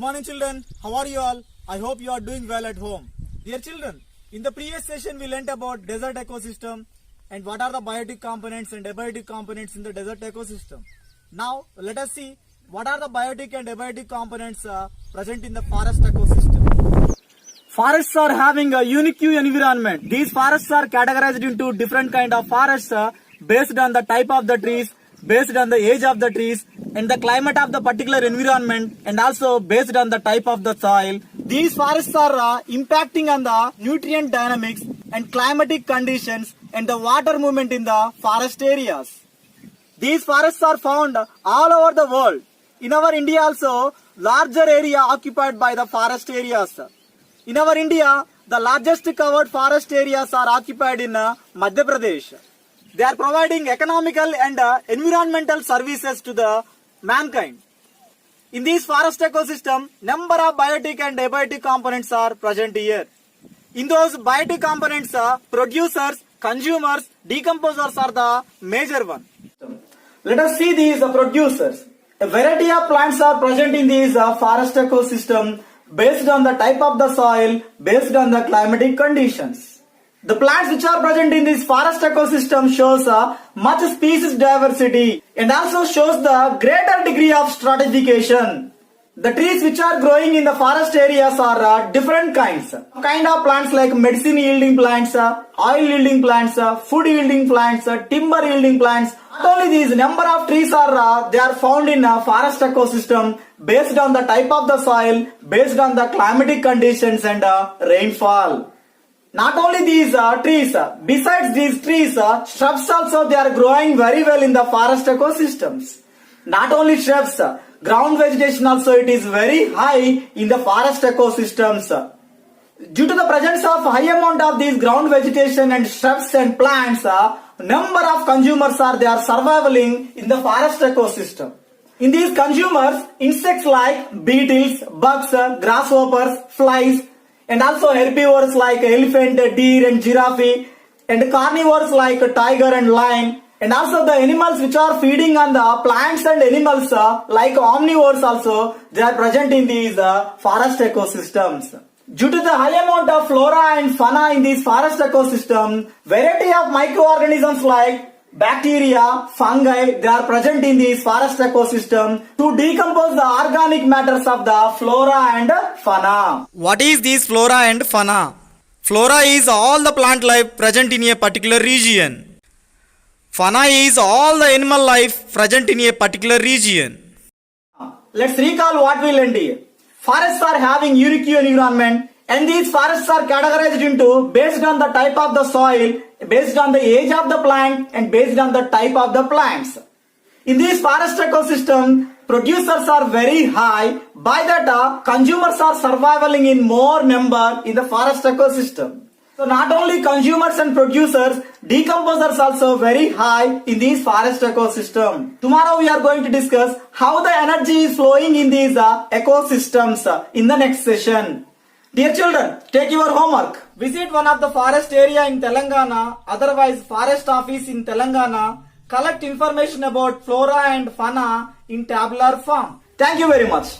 morning children, how are you all? I hope you are doing well at home. Dear children, in the previous session we learnt about desert ecosystem and what are the biotic components and abiotic components in the desert ecosystem. Now let us see what are the biotic and abiotic components present in the forest ecosystem. Forests are having a unique environment. These forests are categorized into different kind of forests based on the type of the trees, based on the age of the trees and the climate of the particular environment, and also based on the type of the soil. These forests are impacting on the nutrient dynamics and climatic conditions and the water movement in the forest areas. These forests are found all over the world. In our India also, larger area occupied by the forest areas. In our India, the largest covered forest areas are occupied in Madhya Pradesh. They are providing economical and environmental services to the mankind. In this forest ecosystem, number of biotic and abiotic components are present here. In those biotic components, producers, consumers, decomposers are the major one. Let us see these producers. A variety of plants are present in this forest ecosystem based on the type of the soil, based on the climatic conditions. The plants which are present in this forest ecosystem shows much species diversity and also shows the greater degree of stratification. The trees which are growing in the forest areas are different kinds. Kind of plants like medicine yielding plants, oil yielding plants, food yielding plants, timber yielding plants. Not only these, number of trees are they are found in a forest ecosystem based on the type of the soil, based on the climatic conditions and rainfall. Not only these trees, besides these trees, shrubs also they are growing very well in the forest ecosystems. Not only shrubs, ground vegetation also it is very high in the forest ecosystems. Due to the presence of high amount of these ground vegetation and shrubs and plants, number of consumers they are surviving in the forest ecosystem. In these consumers, insects like beetles, bugs, grasshoppers, flies, and also herbivores like elephant, deer and giraffe, and carnivores like tiger and lion, and also the animals which are feeding on the plants and animals like omnivores also, they are present in these forest ecosystems. Due to the high amount of flora and fauna in these forest ecosystem, variety of microorganisms like bacteria, fungi, they are present in this forest ecosystem to decompose the organic matters of the flora and fauna. What is this flora and fauna? Flora is all the plant life present in a particular region. Fauna is all the animal life present in a particular region. Let's recall what we learned here. Forests are having unique environment, and these forests are categorized into based on the type of the soil, based on the age of the plant and based on the type of the plants. In this forest ecosystem, producers are very high, by that consumers are surviving in more number in the forest ecosystem. So not only consumers and producers, decomposers also very high in this forest ecosystem. Tomorrow we are going to discuss how the energy is flowing in these ecosystems in the next session. Dear children, take your homework. Visit one of the forest area in Telangana, otherwise forest office in Telangana. Collect information about flora and fauna in tabular form. Thank you very much.